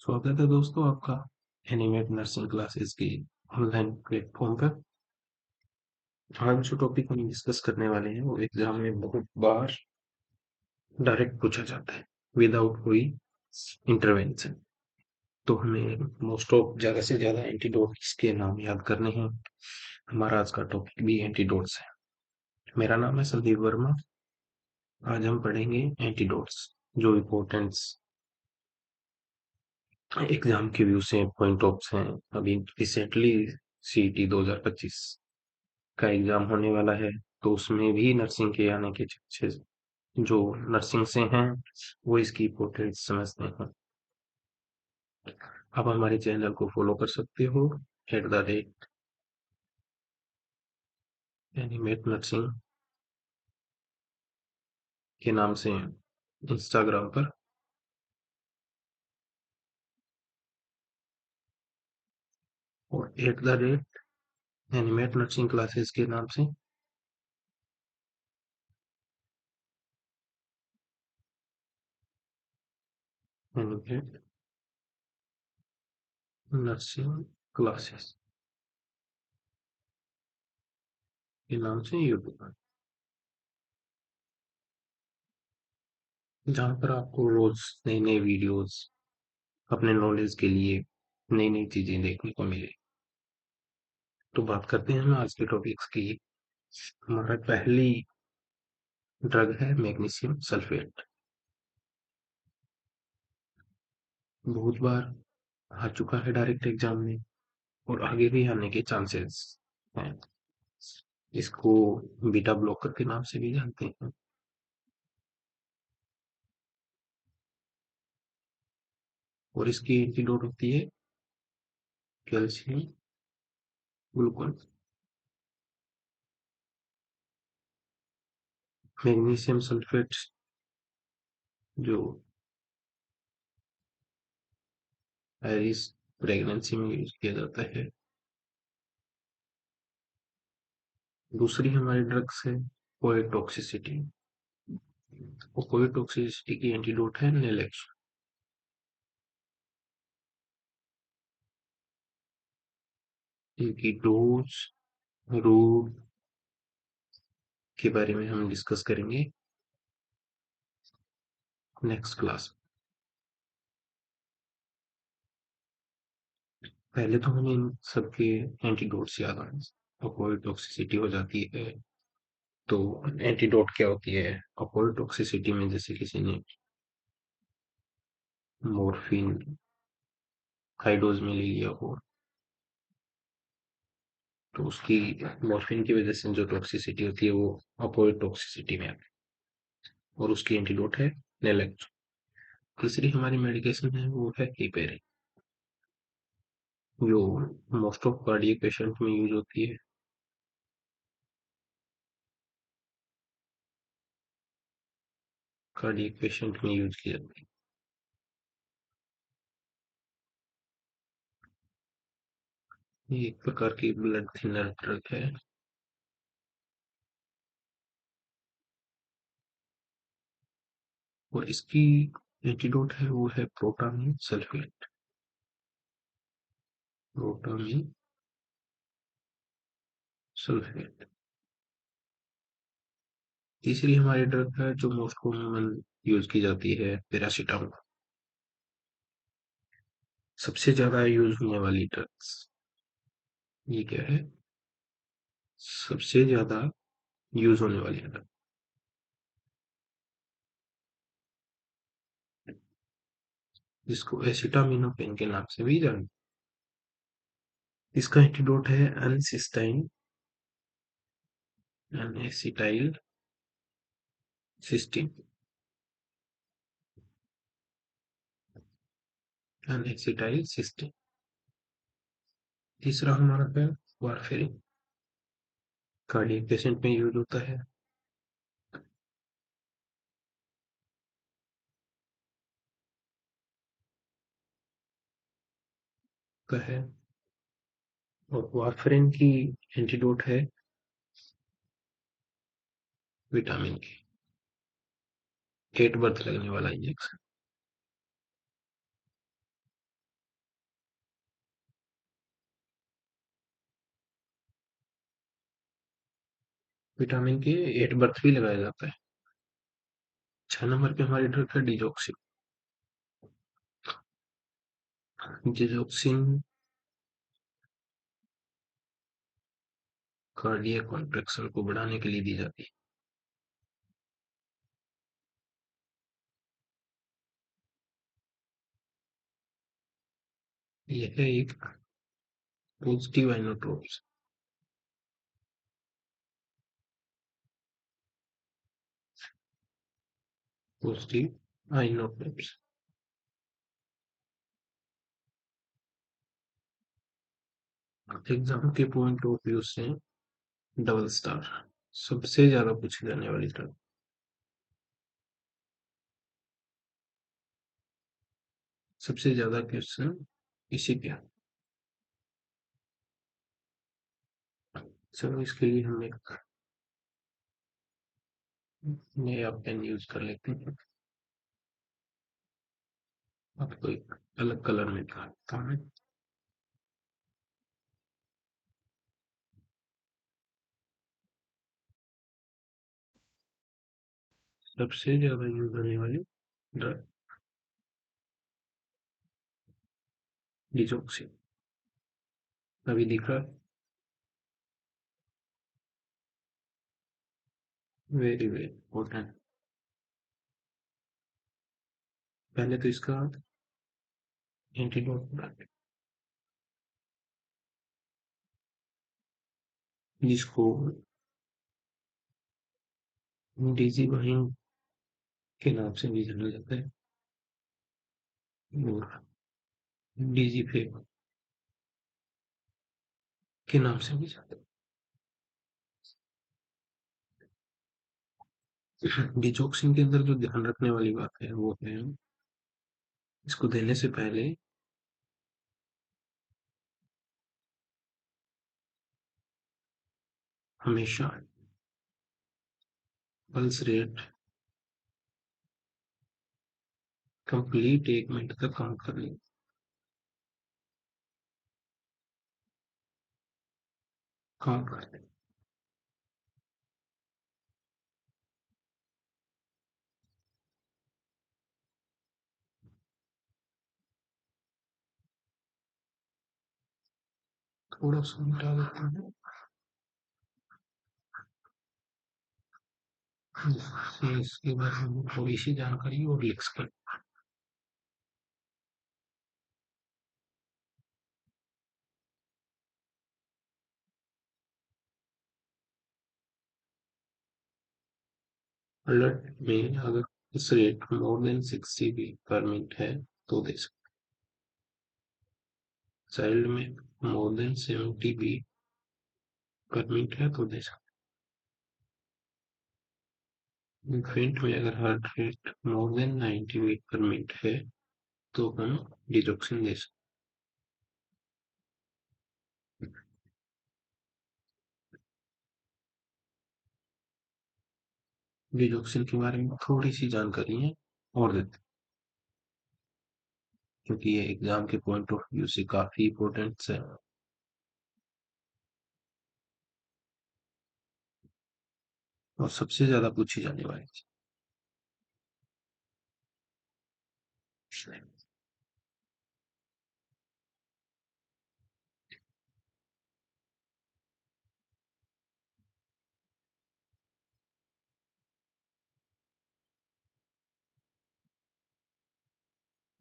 स्वागत है दोस्तों आपका एनिमेट नर्सिंग क्लासेस की ऑनलाइन प्लेटफॉर्म पर। आज जो टॉपिक हम डिस्कस करने वाले हैं वो एग्जाम में बहुत बार डायरेक्ट पूछा जाता है विदाउट कोई इंटरवेंशन। तो हमें मोस्ट ऑफ ज्यादा से ज्यादा एंटीडोट्स के नाम याद करने हैं। हमारा आज का टॉपिक भी एंटीडोट्स है। मेरा नाम है संदीप वर्मा। आज हम पढ़ेंगे एंटीडोट्स, जो इम्पोर्टेंट्स एग्जाम के व्यू से पॉइंट ऑफ्स हैं। अभी रिसेंटली सीईटी 2025 का एग्जाम होने वाला है, तो उसमें भी नर्सिंग के आने के चांसेस जो नर्सिंग से हैं वो इसकी इम्पोर्टेंस समझते हैं। आप हमारे चैनल को फॉलो कर सकते हो @एनिमेट नर्सिंग के नाम से इंस्टाग्राम पर, और @एनिमेट नर्सिंग क्लासेस के नाम से एनिमेट नर्सिंग क्लासेस के नाम से यूट्यूब पर, जहाँ पर आपको रोज नई नई वीडियोस अपने नॉलेज के लिए नई नई चीजें देखने को मिले। तो बात करते हैं हम आज के टॉपिक्स की। हमारा पहली ड्रग है मैग्नीशियम सल्फेट। बहुत बार आ चुका है डायरेक्ट एग्जाम में और आगे भी आने के चांसेस हैं। इसको बीटा ब्लॉकर के नाम से भी जानते हैं। और इसकी एंटीडोट होती है कैल्शियम ग्लूकोज। मैग्नीशियम सल्फेट जो आयरिस प्रेगनेंसी में यूज किया जाता है। दूसरी हमारी ड्रग्स है कोएटॉक्सिसिटी। और कोएटॉक्सिसिटी की एंटीडोट है नेलेक्स। इनकी डोज, रूट के बारे में हम डिस्कस करेंगे नेक्स्ट क्लास। पहले तो हमें इन सबके एंटीडोट्स याद आने। अपोल टॉक्सिसिटी हो जाती है, तो एंटीडोट क्या होती है? अपोल टॉक्सिसिटी में जैसे किसी ने मॉर्फिन हाई डोज में ले लिया हो, तो उसकी मॉर्फिन की वजह से जो टॉक्सिसिटी होती है वो अपोल टॉक्सिसिटी में आती है, और उसकी एंटीडोट है नेलेक्ट। तीसरी हमारी मेडिकेशन है वो है हीपेरिन, जो मोस्ट ऑफ कार्डियक पेशेंट में यूज होती है। कार्डियक पेशेंट में यूज की जाती है। ये एक प्रकार की ब्लड थिनर ड्रग है। और इसकी एंटीडोट है वो है प्रोटामिन सल्फेट। Protamine sulphate. तीसरी हमारी ड्रग है जो मोस्ट कॉमन यूज की जाती है पैरासीटामोल। सबसे ज्यादा यूज होने वाली ड्रग्स ये क्या है? सबसे ज्यादा यूज होने वाली ड्रग, जिसको एसिटामिनोफेन के नाम से भी जानते हैं। इसका एंटीडोट है अनसिस्टाइन एसिटाइल सिस्टीन। Acetyl cysteine. तीसरा हमारा है वारफेरिन। कार्डियक पेशेंट में यूज होता है। का है। और वारफेरिन की एंटीडोट है विटामिन की, डेट बर्थ लगने वाला इंजेक्शन। विटामिन के एट बर्थ भी लगाया जाता है। 6 नंबर पे हमारी ड्रग है डिजोक्सिन। डिजोक्सिन कार्डियक कॉन्ट्रैक्शन को बढ़ाने के लिए दी जाती है। यह है एक पॉजिटिव आइनोट्रोप्स। पॉजिटिव आइनोट्रोप्स। एग्जाम के पॉइंट ऑफ व्यू से डबल स्टार सबसे ज्यादा पूछी जाने वाली ड्रग। सबसे ज्यादा क्वेश्चन इसी पे है। चलो इसके लिए हम एक नया पेन यूज कर लेते हैं। आपको एक अलग कलर में दिखाता हूँ। सबसे ज्यादा यूज होने वाली ड्रग डिजोक्सिन। अभी दिख रहा है? Very very important. पहले तो इसका एंटीडोट जिसको डीजी वाइन के नाम से भी जाना जाता है और डीजी फेब के नाम से भी जाता है। डिजोक्सिन के अंदर जो ध्यान रखने वाली बात है वो है इसको देने से पहले हमेशा पल्स रेट कंप्लीट 1 मिनट तक काउंट कर लें। काउंट कर लें। थोड़ा सा मिटा देते हैं जिससे इसके बारे में थोड़ी सी जानकारी और लिख सकें। अलर्ट में अगर इस रेट मोर देन 60 पर मिनट है तो दे सकते। चाइल्ड में मोर देन 70 पर मिनट है तो दे सकते। इन्फेंट में अगर heart rate more than 90 beat per minute है तो हम डिजोक्सिन दे सकते। डिजोक्सिन के बारे में थोड़ी सी जानकारी है और देते, क्योंकि ये एग्जाम के पॉइंट ऑफ व्यू से काफी इंपॉर्टेंट है और सबसे ज्यादा पूछी जाने वाली चीज।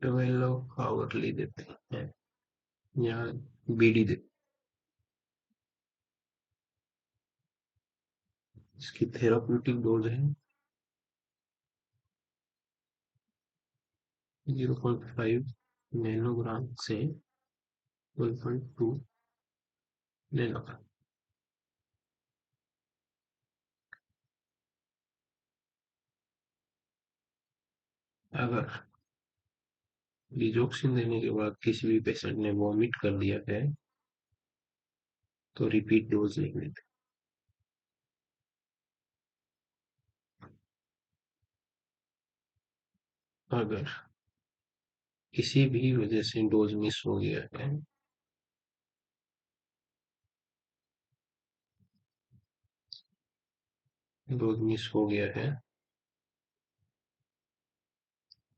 लोग आवरली देते हैं या बीडी देते हैं। इसकी थेराप्यूटिक डोज है 0.5 नैनोग्राम से 1.2 नैनोग्राम। अगर डिजोक्सिन देने के बाद किसी भी पेशेंट ने वॉमिट कर दिया है तो रिपीट डोज नहीं देते। अगर किसी भी वजह से डोज मिस हो गया है डोज मिस हो गया है,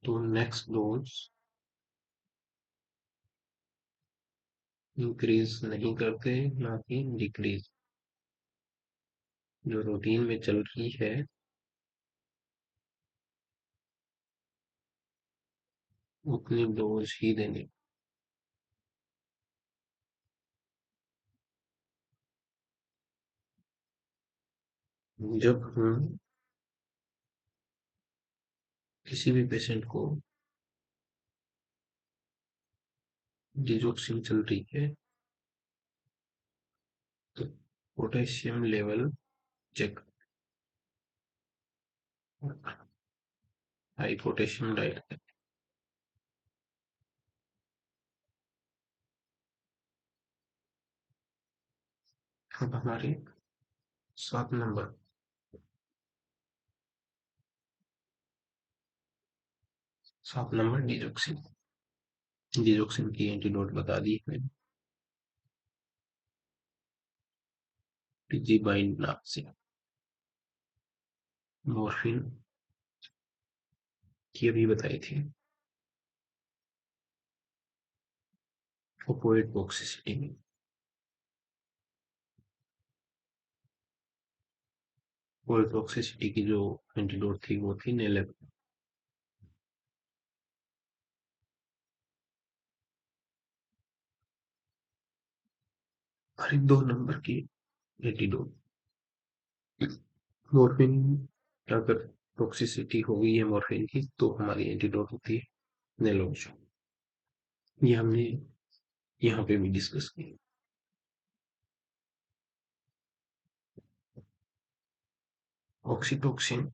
तो नेक्स्ट डोज इंक्रीज नहीं करते, ना कि डिक्रीज। जो रूटीन में चल रही है उतनी डोज ही देंगे। जब हम किसी भी पेशेंट को डिजोक्सिन चल रही है तो potassium level check, high potassium diet. अब हमारे 7 नंबर, 7 नंबर डिजोक्सिन। डिजोक्सिन की एंटीडोट बता दी है डिजिबाइंड नाम से। मॉर्फिन की अभी बताई थी, ओपोइड टॉक्सिसिटी में। ओपोइड टॉक्सिसिटी की जो एंटीडोट थी वो थी नेलेप। हर एक 2 नंबर की एंटीडोट। मॉर्फिन अगर टॉक्सिसिटी हो गई है मॉर्फिन की तो हमारी एंटीडोट होती है नेलोज। ये हमने यहाँ पे भी डिस्कस की। ऑक्सीटोक्सिन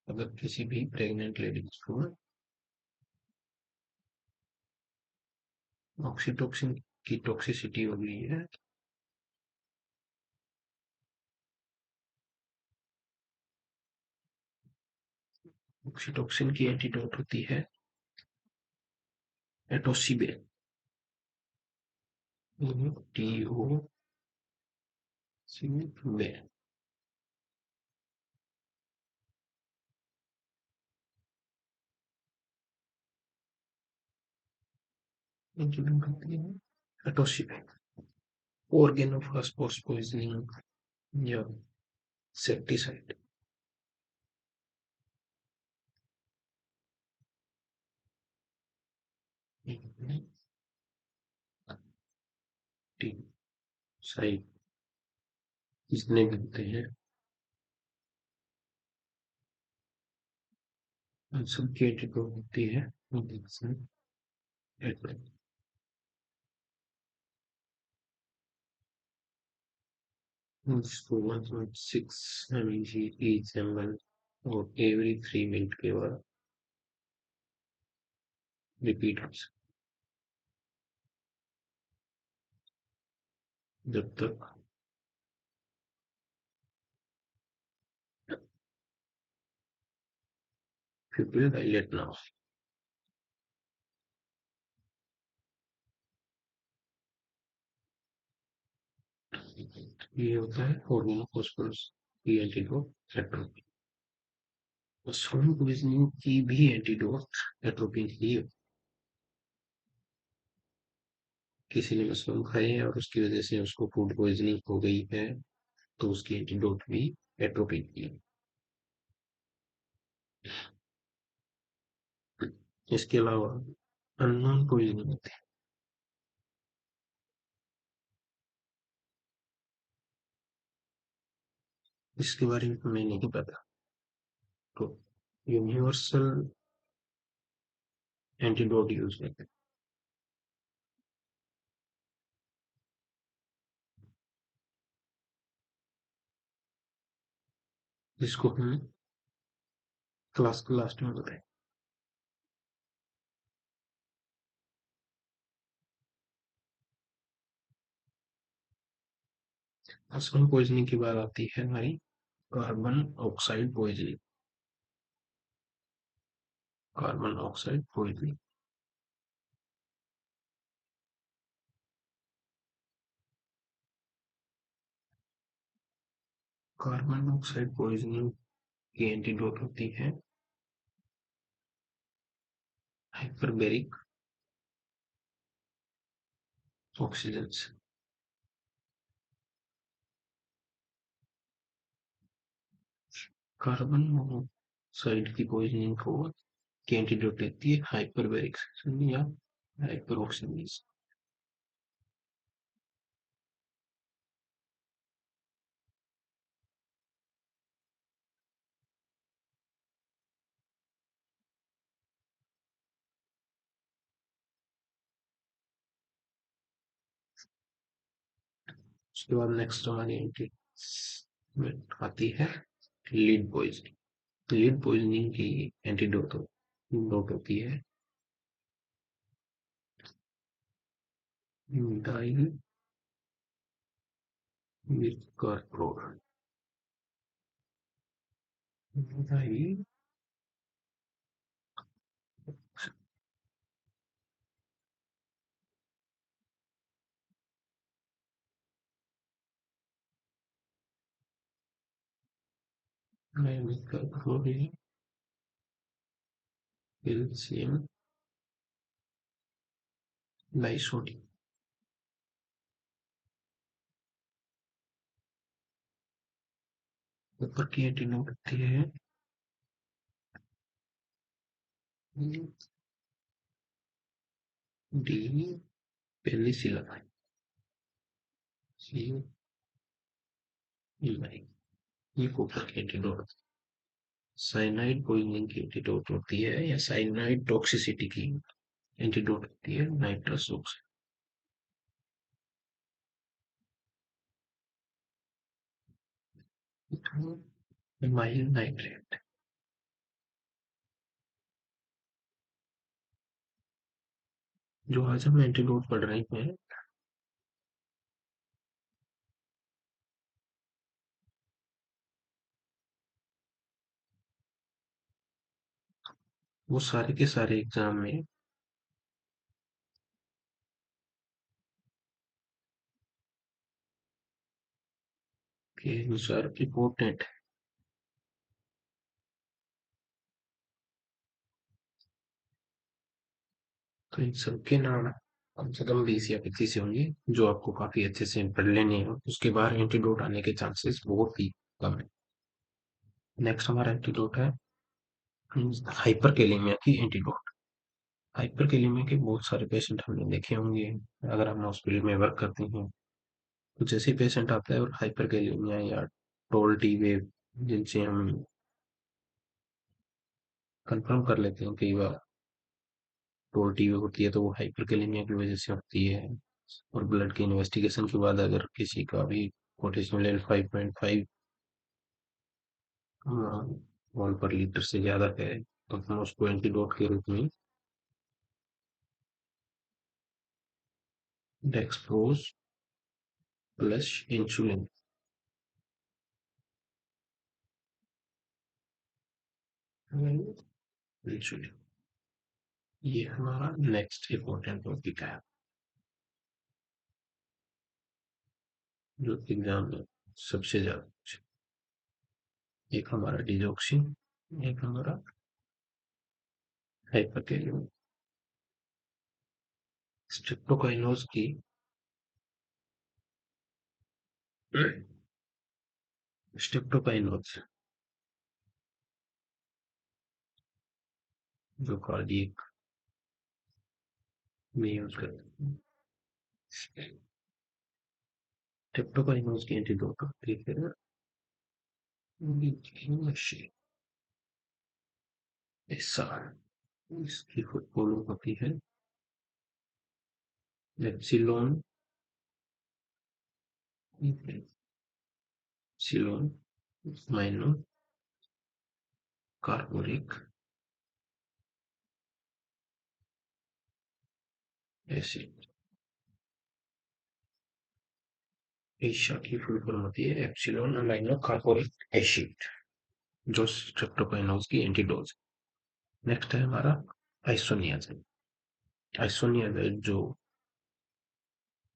अगर किसी भी प्रेग्नेंट लेडीज को ऑक्सीटोक्सिन की टॉक्सिसिटी हो गई है ऑक्सीटोक्सिन की एंटीडोट होती है एटोसिबेन। टीओ सिबेन। एंटीडोट होती है एटोसिबेन। ऑर्गेनोफॉस्फोरस पॉइजनिंग या सेप्टिसाइड। साइड जितने भी होते हैं उन सबकी एंटीडोट होती है इंजेक्शन ट्रीटमेंट। उसको 1.6 mg each ml और एवरी 3 मिनट के बाद रिपीट हो सकता जब तक प्यूपिल डायलेट ना हो। ये होता है हार्मोन फॉस्फोरस की एंटीडोट एट्रोपिन। मशरूम पॉइजनिंग की भी एंटीडोट एट्रोपिन ही है। किसी ने मशरूम खाए हैं और उसकी वजह से उसको फूड पॉइजनिंग हो गई है तो उसकी एंटीडोट भी एट्रोपिन ही है। इसके अलावा अननोन पॉइजनिंग होती है, इसके बारे में हमें नहीं पता। तो यूनिवर्सल एंटीडोट यूज करते हैं जिसको हम क्लास के लास्ट में बताएं। मशरूम पॉइजनिंग के बाद आती है हमारी carbon oxide poisoning. Carbon oxide poisoning carbon dioxide poisoning की एंटीडोट होती है हाइपरबेरिक ऑक्सीजन से। कार्बन मोनोऑक्साइड की पॉइजनिंग को की एंटीडोट लेती है हाइपरबेरिक या हाइपर ऑक्सीजन। उसके बाद नेक्स्ट हमारी एंटी में आती है लीड पॉइजनिंग। लीड पॉइजनिंग की एंटीडोट डोट होती है di methyl di methyl calcium disodium. ऊपर की एंटीडोट होती है डी पेनिसिलिन। ये ऊपर की एंटीडोट। साइनाइड पॉइजनिंग की एंटीडोट होती है या साइनाइड टॉक्सिसिटी की एंटीडोट होती है नाइट्रस ऑक्साइड माइल नाइट्रेट। जो आज हम एंटीडोट पढ़ रहे हैं वो सारे के सारे एग्जाम में के अनुसार इम्पोर्टेंट। तो इन सबके नाम कम से कम 20 या 25 होंगे जो आपको काफी अच्छे से पढ़ लेने हैं। उसके बाद एंटीडोट आने के चांसेस बहुत ही कम है। नेक्स्ट हमारा एंटीडोट है हाइपरकेलेमिया की एंटीडोट। हाइपरकेलेमिया के बहुत सारे पेशेंट हमने देखे होंगे अगर हम हॉस्पिटल में वर्क करते हैं। तो जैसे पेशेंट आता है और हाइपरकेलेमिया या टोल टी वेव जिनसे हम कंफर्म कर लेते हैं कई बार टोल टी वेव होती है तो वो हाइपरकेलेमिया की वजह से होती है। और ब्लड के इन्वेस्टिगेशन के बाद अगर किसी का भी पोटेशियम लेवल 5.5 मोल पर लीटर से ज्यादा है तो हम उसको एंटीडोट के रूप में डेक्सप्रोज प्लस इंसुलिन इंसुलिन ये हमारा नेक्स्ट इंपॉर्टेंट टॉपिक है जो एग्जाम में सबसे ज्यादा पूछे। एक हमारा डिजोक्सिन, एक हमारा हाइपरकेलियम। स्ट्रेप्टोकाइनोज की स्ट्रेप्टोकाइनोज जो कार्डियक में यूज करते हैं। स्ट्रेप्टोकाइनोज की एंटीडोट होती है ऐसा। इसकी फुल फॉर्म होती है epsilon epsilon minus carbonic acid. Asia की फुल फॉर्म होती है एप्सिलॉन अमाइनो कार्बोनिक एसिड जो स्ट्रेप्टोकाइनोज की एंटीडोज। नेक्स्ट है हमारा आइसोनियाजाइड। आइसोनियाजाइड जो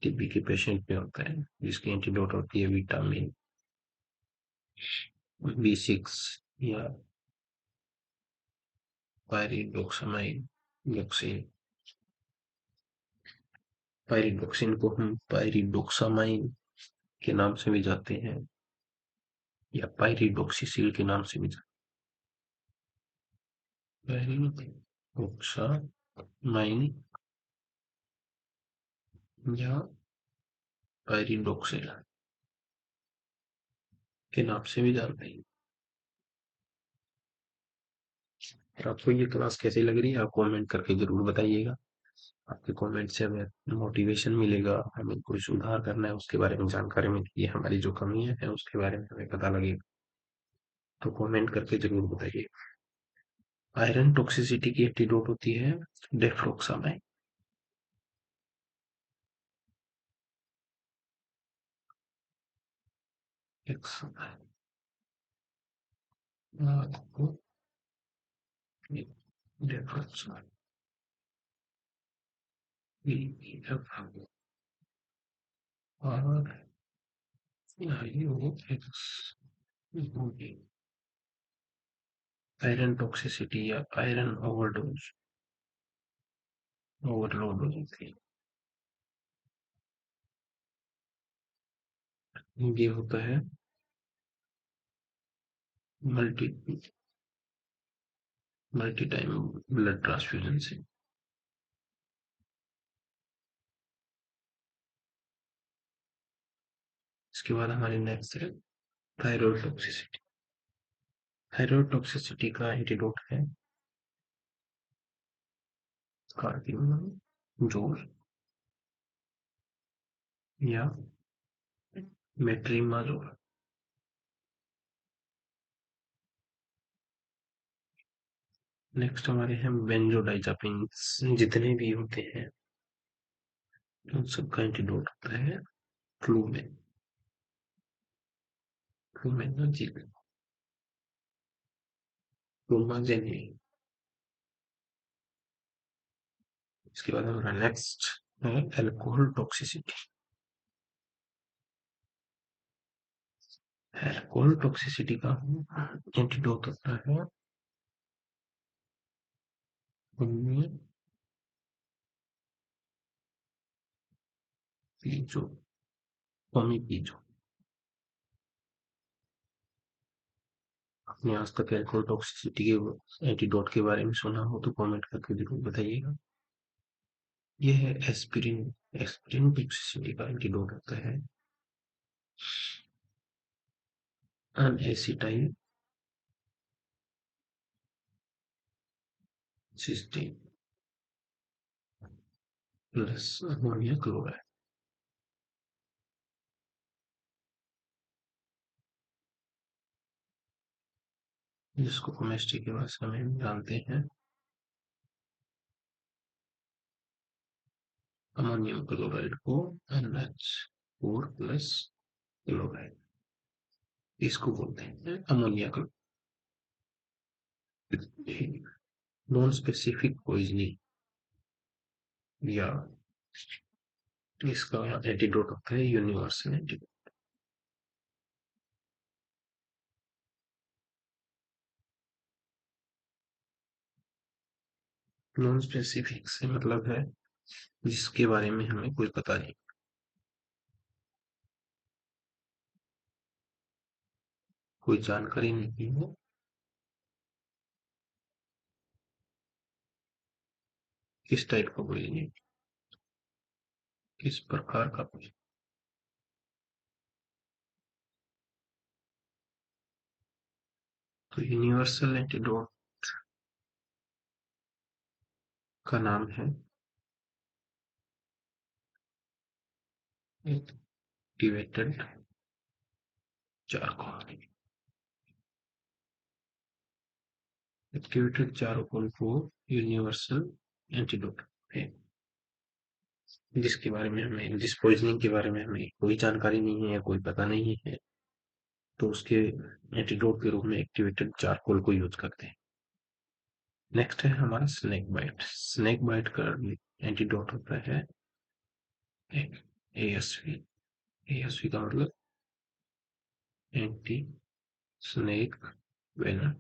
टीबी के पेशेंट में होता है जिसकी एंटीडोट होती है विटामिन B6 या पायरिडोक्सामाइन डोक्सिन। पायरिडोक्सिन को हम पायरिडोक्सामाइन के नाम से भी जानते हैं या पायरिडोक्सिसिल के नाम से भी जानते हैं। पायरिडोक्सामाइन या पायरिडोक्सिल के नाम से भी जानते हैं। आपको ये क्लास कैसी लग रही है आप कमेंट करके जरूर बताइएगा। आपके कमेंट से हमें मोटिवेशन मिलेगा, हमें कोई सुधार करना है उसके बारे में जानकारी मिलेगी, हमारी जो कमियां हैं उसके बारे में हमें पता लगेगा। तो कमेंट करके जरूर बताइए। आयरन टॉक्सिसिटी की एंटीडोट होती है डेफ्रोक्सामाइन। डेफ्रोक्सामाइन और आयरन टॉक्सिसिटी या आयरन ओवरडोज ओवरलोड हो जाती है। ये होता है multi multi time blood transfusion से। इसके बाद हमारी नेक्स्ट है थायराइड टॉक्सिसिटी। थायराइड टॉक्सिसिटी का एंटीडोट है कार्बिनोजोल या मेट्रिमाजोल। नेक्स्ट हमारे हैं बेंजोडाइजापिन्स। जितने भी होते हैं उन सबका एंटीडोट होता है फ्लूमेन फ्लूमेनाजिल फ्लूमाजेनिल। इसके बाद हमारा नेक्स्ट है एल्कोहल टॉक्सिसिटी। एल्कोहल टॉक्सिसिटी का एंटीडोट होता है उनमें पीजो कमी पीजो। आपने आज तक एल्कोहल टॉक्सिसिटी के एंटीडोट के बारे में सुना हो तो कमेंट करके जरूर बताइएगा। ये है एस्पिरिन। एस्पिरिन टॉक्सिसिटी का एंटीडोट होता है अनएसिटाइल सिस्टीन प्लस अमोनिया क्लोराइड। जिसको केमिस्ट्री के भाषा में हम जानते हैं अमोनियम क्लोराइड को NH4 प्लस क्लोराइड, इसको बोलते हैं ammonia chloride. Non specific poisoning या इसका एंटीडोट होता है यूनिवर्सल एंटीडोट। नॉन स्पेसिफिक से मतलब है जिसके बारे में हमें कोई पता नहीं, कोई जानकारी नहीं है। किस टाइप का पॉइजनिंग, किस प्रकार का पॉइजनिंग। तो यूनिवर्सल एंटीडोट का नाम है एक्टिवेटेड चारकोल। एक्टिवेटेड चारकोल को यूनिवर्सल एंटीडोट है जिसके बारे में हमें, जिस पॉइजनिंग के बारे में हमें कोई जानकारी नहीं है या कोई पता नहीं है, तो उसके एंटीडोट के रूप में एक्टिवेटेड चारकोल को यूज करते हैं। नेक्स्ट है हमारा स्नेक बाइट। स्नेक बाइट का एंटीडोट होता है ASV। ASV का मतलब एंटी स्नेक वेनम।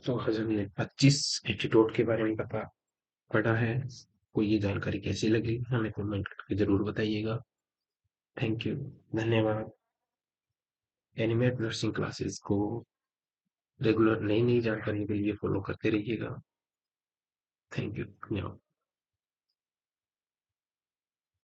तो आज हमने 25 एंटीडोट के बारे में पढ़ा है। आपको ये जानकारी कैसी लगी हमें कमेंट करके जरूर बताइएगा। Thank you. धन्यवाद। एनिमेट नर्सिंग क्लासेस को रेगुलर नई नई जानकारी के लिए फॉलो करते रहिएगा। Thank you. धन्यवाद।